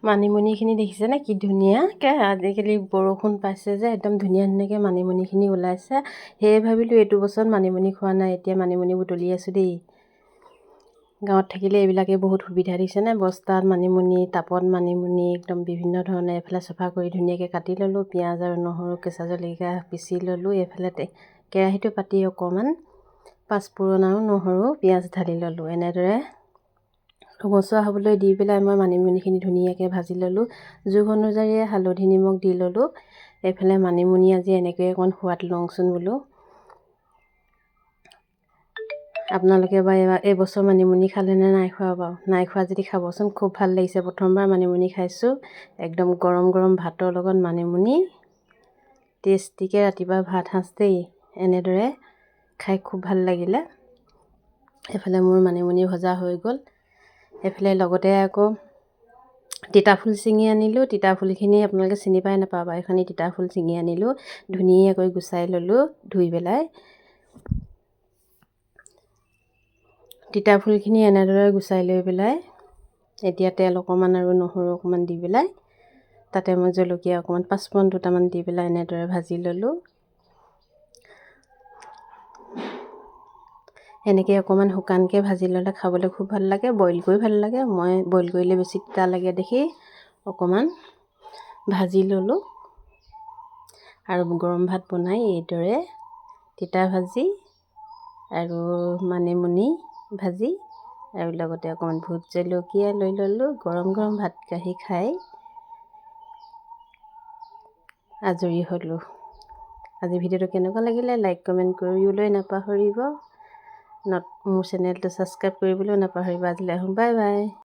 মানিমুনিখিনি দেখিছেনে কি ধুনীয়াকৈ আজিকালি বৰষুণ পাইছে যে একদম ধুনীয়াকৈ মানিমুনিখিনি ওলাইছে। সেয়ে ভাবিলোঁ এইটো বছৰত মানিমুনি খোৱা নাই, এতিয়া মানিমুনি বুটলি আছোঁ দেই। গাঁৱত থাকিলে এইবিলাকে বহুত সুবিধা দিছেনে, বস্তাত মানিমুনি, টাবত মানিমুনি, একদম বিভিন্ন ধৰণে এইফালে চফা কৰি ধুনীয়াকৈ কাটি ল'লোঁ। পিঁয়াজ আৰু নহৰু, কেঁচা জলকীয়া পিচি ল'লোঁ। এইফালে কেৰাহীটো পাতি অকণমান পাঁচফোৰণ আৰু নহৰু, পিঁয়াজ ঢালি ল'লোঁ। এনেদৰে ৰঙচুৱা হ'বলৈ দি পেলাই মই মানিমুনিখিনি ধুনীয়াকৈ ভাজি ল'লোঁ। জোখ অনুযায়ী হালধি নিমখ দি ল'লোঁ। এইফালে মানিমুনি আজি এনেকৈয়ে অকণমান সোৱাদ লওঁচোন বোলো। আপোনালোকে বা এইবছৰ মানিমুনি খালেনে নাই খোৱা বাৰু? নাই খোৱা যদি খাবচোন, খুব ভাল লাগিছে। প্ৰথমবাৰ মানিমুনি খাইছোঁ। একদম গৰম গৰম ভাতৰ লগত মানিমুনি টেষ্টিকৈ ৰাতিপুৱা ভাত সাঁজ দেই। এনেদৰে খাই খুব ভাল লাগিলে। এইফালে মোৰ মানিমুনি ভজা হৈ গ'ল। এইফালে লগতে আকৌ তিতাফুল ছিঙি আনিলোঁ। তিতাফুলখিনি আপোনালোকে চিনি পাই নাপাব, এইখিনি তিতাফুল ছিঙি আনিলোঁ, ধুনীয়াকৈ গুচাই ল'লোঁ ধুই পেলাই। তিতাফুলখিনি এনেদৰে গুচাই লৈ পেলাই এতিয়া তেল অকণমান আৰু নহৰু অকণমান দি পেলাই তাতে মই জলকীয়া অকণমান পাঁচফোৰণ দুটামান দি পেলাই এনেদৰে ভাজি ল'লোঁ। এনেকৈ অকণমান শুকানকৈ ভাজি ল'লে খাবলৈ খুব ভাল লাগে। বইল কৰি ভাল লাগে, মই বইল কৰিলে বেছি তিতা লাগে দেখি অকণমান ভাজি ল'লোঁ। আৰু গৰম ভাত বনাই এইদৰে তিতা ভাজি আৰু মানিমুনি ভাজি আৰু লগতে অকণমান ভোট জলকীয়া লৈ ল'লোঁ। গৰম গৰম ভাতকাঢ়ি খাই আজৰি হ'লোঁ। আজি ভিডিঅ'টো কেনেকুৱা লাগিলে লাইক কমেণ্ট কৰিবলৈ নাপাহৰিব। মোৰ চেনেলটো ছাবস্ক্ৰাইব কৰিবলৈও নাপাহৰিব। আজিলৈ আহোঁ, বাই বাই।